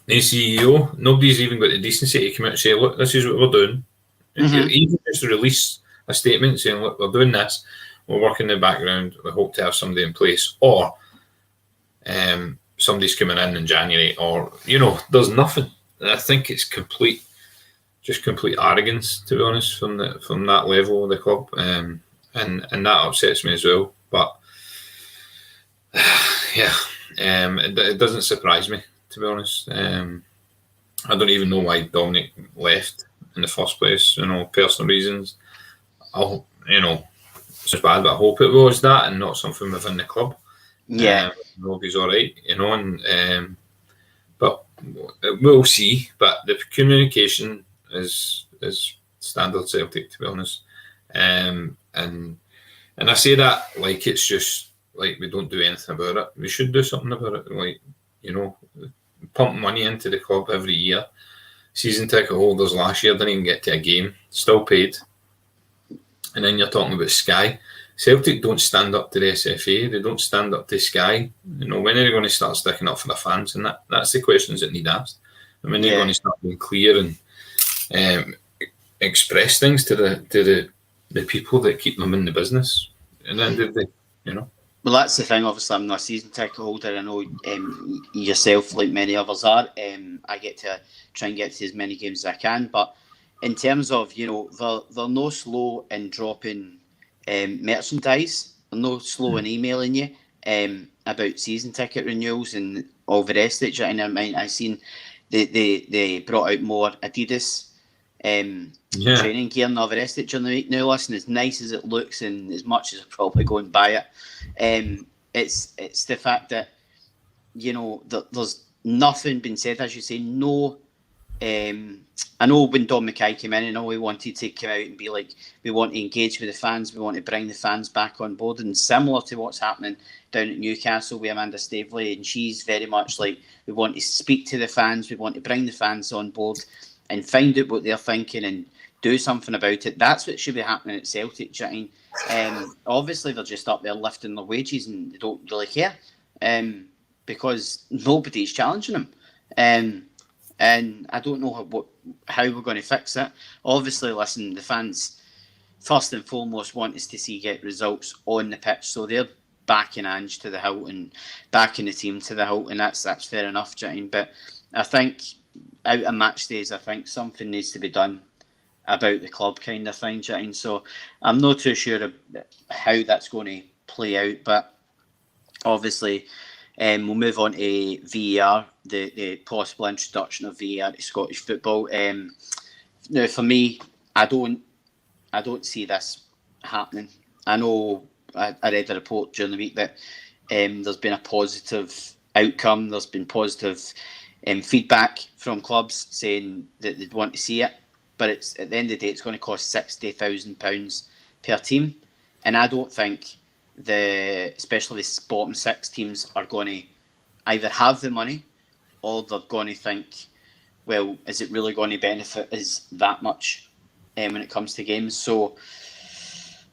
the CEO, nobody's even got the decency to come out and say, look, this is what we're doing. Mm-hmm. Even just to release a statement saying, look, we're doing this, we're working in the background, we hope to have somebody in place, or somebody's coming in January, or, you know, there's nothing. I think it's complete arrogance, to be honest, from that level of the club, and that upsets me as well. But it doesn't surprise me, to be honest. I don't even know why Dominic left in the first place. You know, personal reasons. It's bad, but I hope it was that and not something within the club. Yeah, I hope he's all right, you know. And but we'll see. But the communication is standard Celtic, to be honest. And I say that like it's just like we don't do anything about it. We should do something about it. Like, you know, pump money into the club every year. Season ticket holders last year didn't even get to a game, still paid. And then you're talking about Sky. Celtic don't stand up to the SFA. They don't stand up to Sky. You know, when are they going to start sticking up for the fans? And that's the questions that need asked. And when they're going to start being clear and express things to the people that keep them in the business. And then did they, you know? Well, that's the thing. Obviously, I'm not a season ticket holder. I know yourself, like many others are. I get to try and get to as many games as I can. But in terms of, you know, they're no slow in dropping merchandise. They're no slow in emailing you about season ticket renewals and all the rest of it. And I've seen they brought out more Adidas training gear and all the rest of it during the week. Now, listen, as nice as it looks and as much as I probably go and buy it, it's the fact that, you know, there's nothing been said, as you say. No, I know when Don Mackay came in and all he wanted to come out and be like, we want to engage with the fans, we want to bring the fans back on board, and similar to what's happening down at Newcastle with Amanda Staveley, and she's very much like, we want to speak to the fans, we want to bring the fans on board and find out what they're thinking and do something about it. That's what should be happening at Celtic. Do you know what I mean? Obviously, they're just up there lifting their wages and they don't really care because nobody's challenging them. And I don't know how we're going to fix it. Obviously, the fans, first and foremost, want us to get results on the pitch. So they're backing Ange to the hilt and backing the team to the hilt, and that's fair enough, do you know what I mean? But I think out of match days, I think something needs to be done about the club kind of thing, do you know what I mean? So I'm not too sure of how that's going to play out, but obviously we'll move on to VAR, the possible introduction of VAR to Scottish football. Now, for me, I don't see this happening. I know I read a report during the week that there's been a positive outcome. There's been positive feedback from clubs saying that they'd want to see it, but it's at the end of the day, it's going to cost £60,000 per team, and I don't think especially the bottom 6 teams are going to either have the money or they're going to think, well, is it really going to benefit us that much when it comes to games? So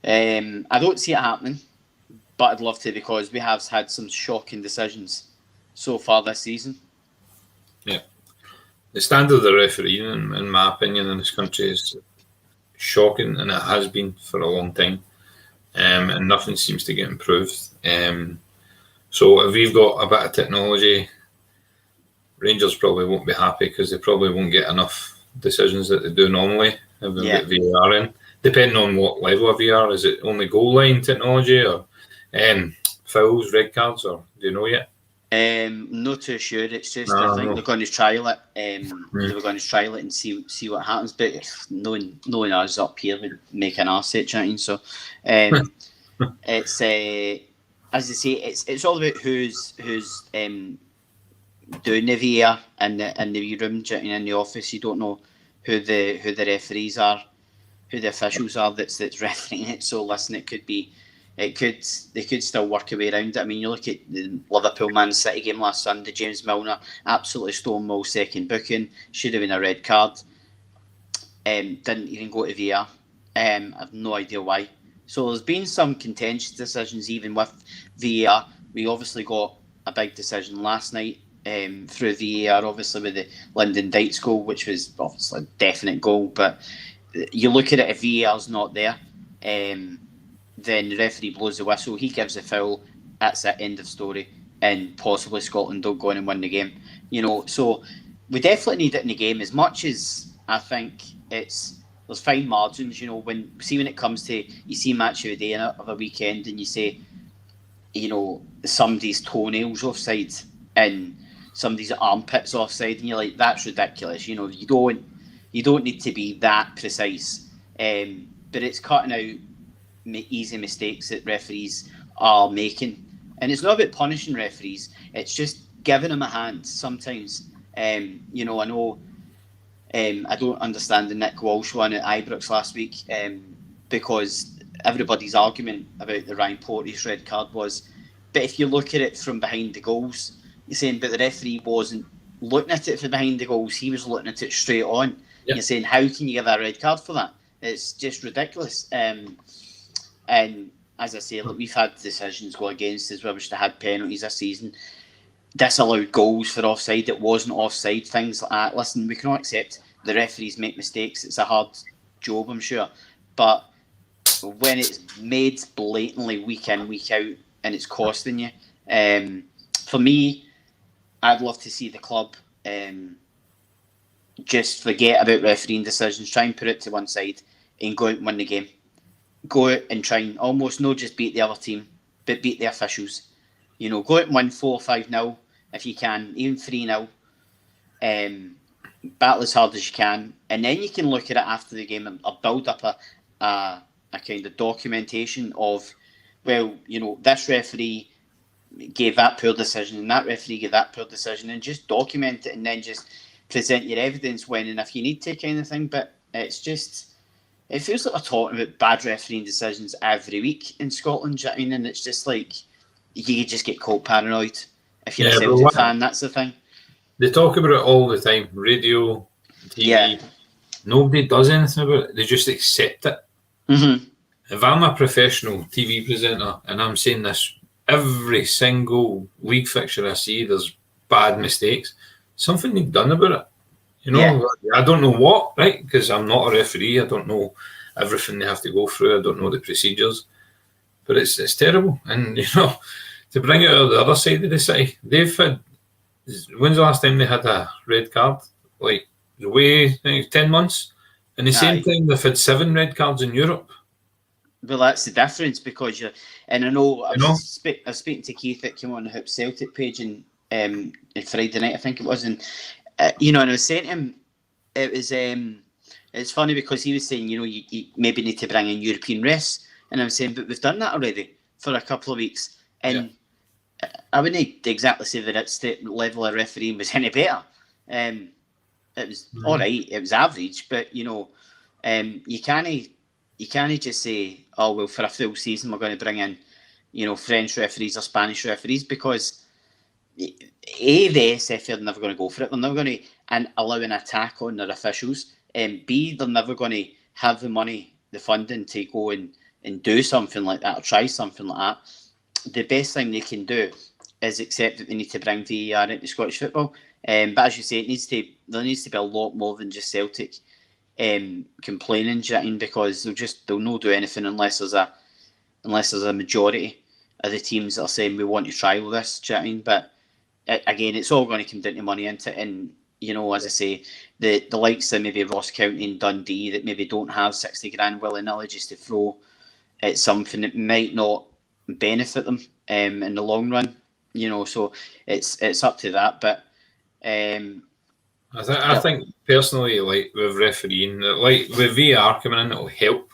I don't see it happening, but I'd love to, because we have had some shocking decisions so far this season. Yeah. The standard of the refereeing, in my opinion, in this country is shocking, and it has been for a long time. And nothing seems to get improved. So if we've got a bit of technology, Rangers probably won't be happy, because they probably won't get enough decisions that they do normally if we get VAR in. Depending on what level of VAR, is it only goal line technology, or fouls, red cards, or do you know yet? Not too sure. It's just I think they're going to trial it. They were going to trial it and see what happens. But knowing us up here would make an arse it, chatting. So it's as I say, it's all about who's doing the VAR in the room, in the office. You don't know who the referees are, who the officials are that's refereeing it. So listen, they could still work a way around it. I mean, you look at the Liverpool Man City game last Sunday, James Milner, absolutely stonewall second booking, should have been a red card. Didn't even go to VAR. I have no idea why. So there's been some contentious decisions even with VAR. We obviously got a big decision last night through VAR, obviously with the Lyndon Dykes goal, which was obviously a definite goal. But you look at it, if VAR's not there, then the referee blows the whistle, he gives a foul, that's it, end of story, and possibly Scotland don't go in and win the game. So we definitely need it in the game, as much as I think there's fine margins. When it comes to, you see match of the day of a weekend and you say, somebody's toenails offside and somebody's armpits offside, and you're like, that's ridiculous. You don't need to be that precise, but it's cutting out easy mistakes that referees are making, and it's not about punishing referees, it's just giving them a hand sometimes. I know I don't understand the Nick Walsh one at Ibrox last week, because everybody's argument about the Ryan Porteous red card was, but if you look at it from behind the goals, you're saying, but the referee wasn't looking at it from behind the goals, he was looking at it straight on. You're saying, how can you give a red card for that? It's just ridiculous. And as I say, look, we've had decisions go against us where we should have had penalties this season, disallowed goals for offside, it wasn't offside, things like that. Listen, we cannot accept the referees make mistakes. It's a hard job, I'm sure. But when it's made blatantly week in, week out, and it's costing you, for me, I'd love to see the club just forget about refereeing decisions, try and put it to one side and go out and win the game. Go out and try and almost not just beat the other team, but beat the officials. Go out and win 4-5-0 if you can, even 3-0. Battle as hard as you can, and then you can look at it after the game and build up a kind of documentation of, well, this referee gave that poor decision and that referee gave that poor decision, and just document it and then just present your evidence when and if you need to, kind of thing. But it's just, it feels like we're talking about bad refereeing decisions every week in Scotland, do you know what I mean? And it's just like, you just get caught paranoid. If you're a Celtic fan, that's the thing. They talk about it all the time, radio, TV. Yeah. Nobody does anything about it. They just accept it. Mm-hmm. If I'm a professional TV presenter and I'm saying this, every single league fixture I see, there's bad mistakes, something needs done about it. I don't know what, right? Because I'm not a referee. I don't know everything they have to go through. I don't know the procedures. but it's terrible. And to bring it out the other side of the city, they've had. When's the last time they had a red card? Like way 10 months. And the same time they've had 7 red cards in Europe. Well, that's the difference because and I know I was speaking to Keith that came on the Hoop Celtic page and Friday night I think it was, and and I was saying to him it's funny because he was saying you maybe need to bring in European refs, and I was saying but we've done that already for a couple of weeks, and I wouldn't exactly say that it's the level of refereeing was any better. It was all right, it was average, but you can't just say, oh well, for a full season we're going to bring in French referees or Spanish referees, because the SFA are never going to go for it. They're never going to allow an attack on their officials. B, they're never going to have the money, the funding to go and do something like that or try something like that. The best thing they can do is accept that they need to bring VAR into Scottish football. But as you say, there needs to be a lot more than just Celtic complaining, because they'll not do anything unless there's a majority of the teams that are saying we want to trial this. Do you know what I mean? But again, it's all going to come down to money into it, and as I say, the likes of maybe Ross County and Dundee that maybe don't have 60 grand willy-nilly just to throw at something that might not benefit them in the long run. So it's up to that, but. I think personally, like with refereeing, like with VAR coming in, it'll help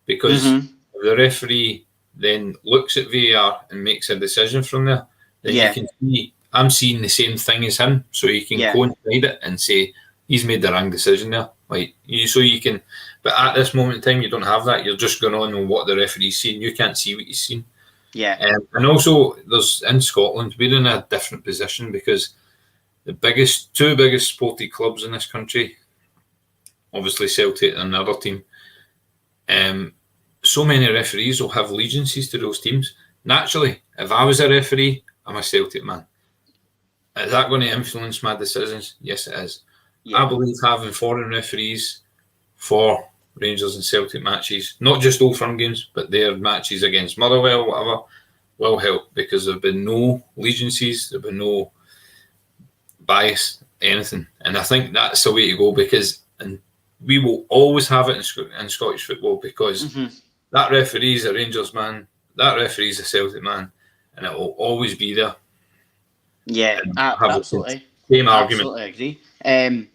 because if the referee then looks at VAR and makes a decision from there, then you can see I'm seeing the same thing as him, so you can coincide it and say he's made the wrong decision there. So you can, but at this moment in time, you don't have that. You're just going on what the referee's seen. You can't see what he's seen. Yeah, and also there's in Scotland we're in a different position because. The two biggest sporty clubs in this country, obviously Celtic and another team, so many referees will have allegiances to those teams. Naturally, if I was a referee, I'm a Celtic man. Is that going to influence my decisions? Yes, it is. Yeah. I believe having foreign referees for Rangers and Celtic matches, not just Old Firm games, but their matches against Motherwell, whatever, will help because there have been no allegiances, there have been no bias, anything, and I think that's the way to go because and we will always have it in Scottish football because that referee is a Rangers man, that referee is a Celtic man, and it will always be there. Yeah, absolutely. Same argument. Absolutely agree.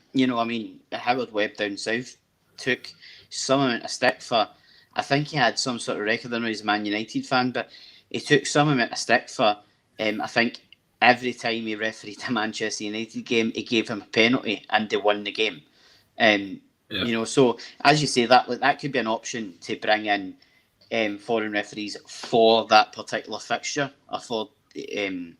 Howard Webb down south took some amount of stick for. I think he had some sort of record. I know he's a Man United fan, but he took some amount of stick for. I think. Every time he refereed a Manchester United game, he gave him a penalty and they won the game. So as you say, that could be an option to bring in foreign referees for that particular fixture, or for don't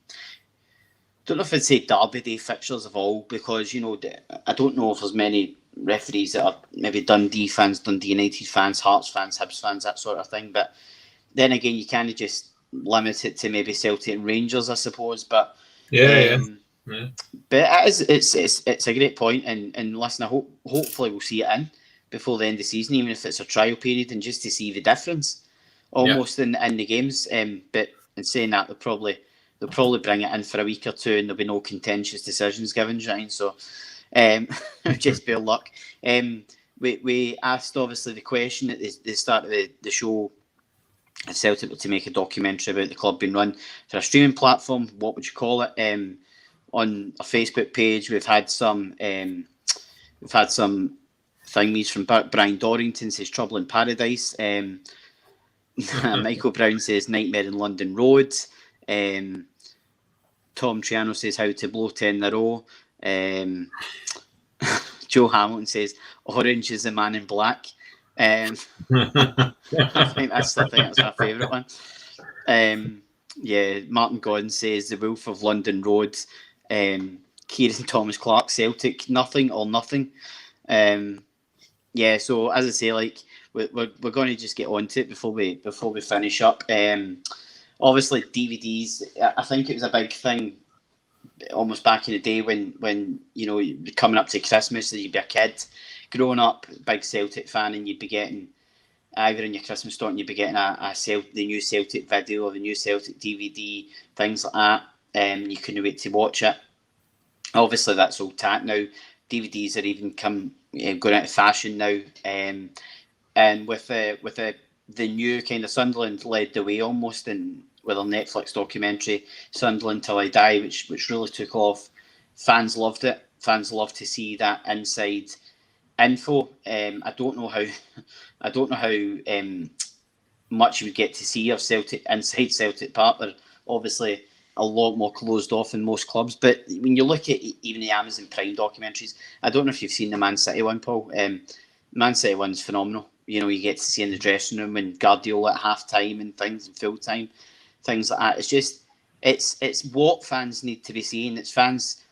know if I'd say Derby Day fixtures of all, because I don't know if there's many referees that are maybe Dundee fans, Dundee United fans, Hearts fans, Hibs fans, that sort of thing. But then again, you kind of just limit it to maybe Celtic and Rangers, I suppose. But but it's a great point, and listen, hopefully we'll see it in before the end of the season, even if it's a trial period, and just to see the difference almost in the games. But in saying that, they'll probably bring it in for a week or two, and there'll be no contentious decisions given, Ryan. So just be luck. We asked obviously the question at the start of the show. If Celtic were to make a documentary about the club being run for a streaming platform, what would you call it? On a Facebook page, we've had some thingies from Brian Dorrington says Trouble in Paradise. Michael Brown says Nightmare in London Road. Tom Triano says How to Blow 10 in a row. Joe Hamilton says Orange is the Man in Black. I think that's my favourite one. Martin Godden says The Wolf of London Road. Kieran Thomas Clark, Celtic, nothing or nothing. So as I say, like we're going to just get onto it before we finish up. Obviously DVDs. I think it was a big thing almost back in the day when coming up to Christmas, you'd be a kid growing up, big Celtic fan, and you'd be getting either in your Christmas stock, and you'd be getting the new Celtic video or the new Celtic DVD, things like that. You couldn't wait to watch it. Obviously, that's all tack now. DVDs are even going out of fashion now. And with the new kind of Sunderland led the way almost in with a Netflix documentary, Sunderland Till I Die, which really took off. Fans loved it. Fans loved to see that inside info. I don't know how much you would get to see of Celtic inside Celtic Park. They're obviously a lot more closed off in most clubs. But when you look at even the Amazon Prime documentaries, I don't know if you've seen the Man City one, Paul. Man City one's phenomenal. You get to see in the dressing room and Guardiola at half time and things and full time, things like that. It's just it's what fans need to be seeing.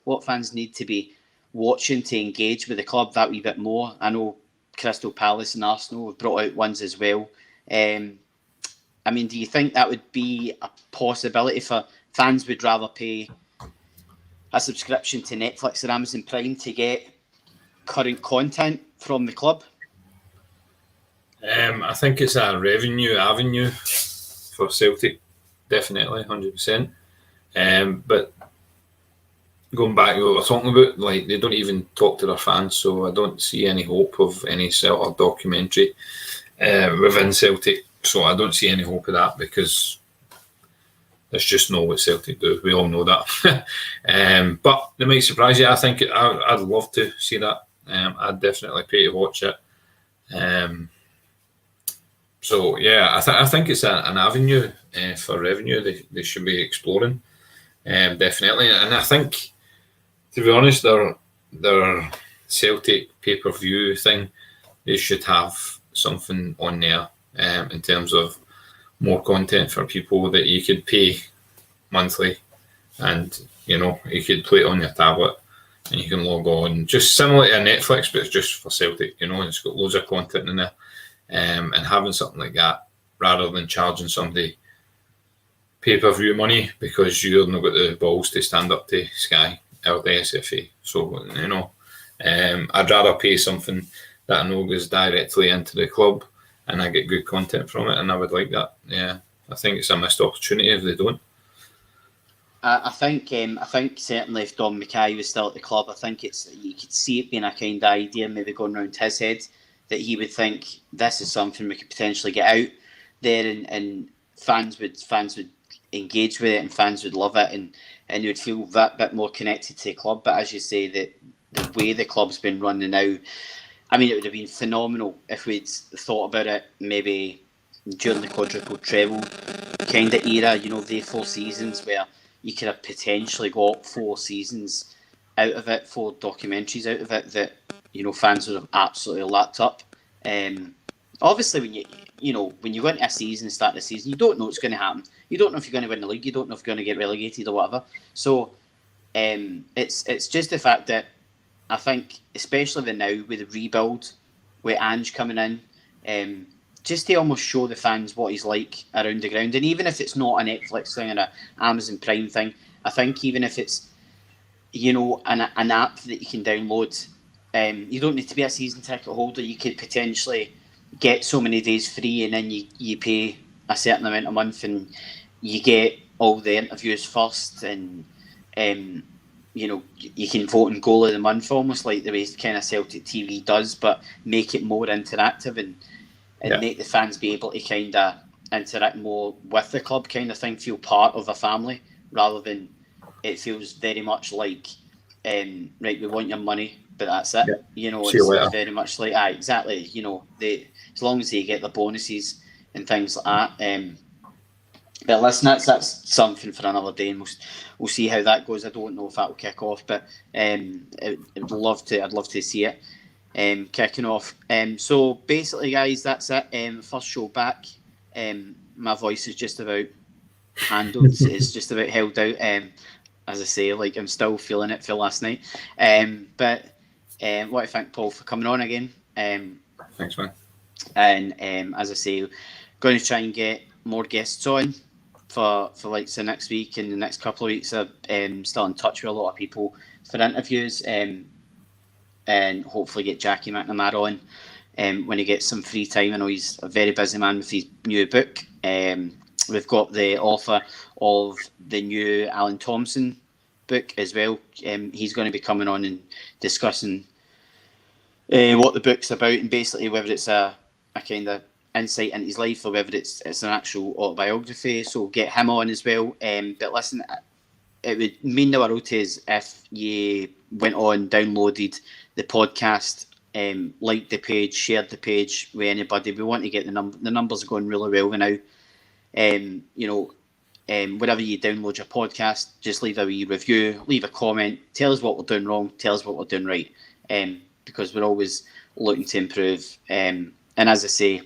What fans need to be watching to engage with the club that wee bit more. I know Crystal Palace and Arsenal have brought out ones as well. I mean, do you think that would be a possibility for fans would rather pay a subscription to Netflix or Amazon Prime to get current content from the club? I think it's a revenue avenue for Celtic, definitely, 100%. But going back to what we're talking about, like they don't even talk to their fans, so I don't see any hope of any sort of documentary within Celtic. So I don't see any hope of that because it's just not what Celtic do. We all know that. But they might surprise you. I think I'd love to see that. I'd definitely pay to watch it. So yeah, I think it's an avenue for revenue they should be exploring, definitely. And I think, to be honest, their Celtic pay-per-view thing, they should have something on there in terms of more content for people that you could pay monthly, and you could play it on your tablet and you can log on, just similar to Netflix, but it's just for Celtic. And it's got loads of content in there, and having something like that rather than charging somebody pay-per-view money because you've not got the balls to stand up to Sky or the SFA. So I'd rather pay something that I know goes directly into the club and I get good content from it, and I would like that. Yeah, I think it's a missed opportunity if they don't. I think certainly if Don Mackay was still at the club, I think you could see it being a kind of idea maybe going around his head that he would think this is something we could potentially get out there, and fans would engage with it, and fans would love it, and you would feel that bit more connected to the club. But as you say, that the way the club's been running now, I mean, it would have been phenomenal if we'd thought about it maybe during the quadruple treble kind of era, the 4 seasons where you could have potentially got 4 seasons out of it, 4 documentaries out of it that, fans would have absolutely lapped up. Obviously, when you go into a season, start the season, you don't know what's going to happen. You don't know if you're going to win the league. You don't know if you're going to get relegated or whatever. So it's just the fact that I think, especially the now with the rebuild, with Ange coming in, just to almost show the fans what he's like around the ground. And even if it's not a Netflix thing or an Amazon Prime thing, I think even if it's, an app that you can download, you don't need to be a season ticket holder. You could potentially get so many days free, and then you pay a certain amount a month and you get all the interviews first, and you can vote in goal of the month, almost like the way kind of Celtic TV does, but make it more interactive and make the fans be able to kind of interact more with the club, kind of thing, feel part of a family, rather than it feels very much like, right, we want your money, but that's it. It's very much like, exactly, as long as they get the bonuses and things like that. But listen, that's something for another day, and we'll see how that goes. I don't know if that will kick off, but I'd love to see it kicking off. So basically, guys, that's it. First show back. My voice is just about handled. It's just about held out. As I say, like I'm still feeling it for last night. But what I thank Paul for coming on again. Thanks, man. And as I say, going to try and get more guests on for like the next week and the next couple of weeks. I'm still in touch with a lot of people for interviews, and hopefully get Jackie McNamara on when he gets some free time. I know he's a very busy man with his new book. We've got the author of the new Alan Thompson book as well. He's going to be coming on and discussing what the book's about, and basically whether it's a kind of insight into his life or whether it's an actual autobiography. So get him on as well. But listen, it would mean the world to us if you went on, downloaded the podcast, liked the page, shared the page with anybody. We want to get the numbers are going really well now. Wherever you download your podcast, just leave a wee review, leave a comment, tell us what we're doing wrong, tell us what we're doing right, because we're always looking to improve. And as I say,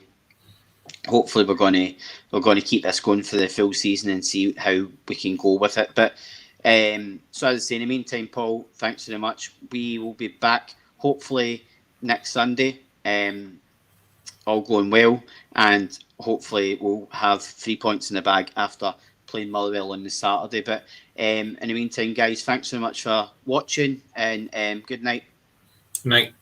hopefully we're going to keep this going for the full season and see how we can go with it. But so as I say, in the meantime, Paul, thanks very much. We will be back hopefully next Sunday, all going well, and hopefully we'll have 3 points in the bag after playing Motherwell on the Saturday. But in the meantime, guys, thanks so much for watching, and good night. Night.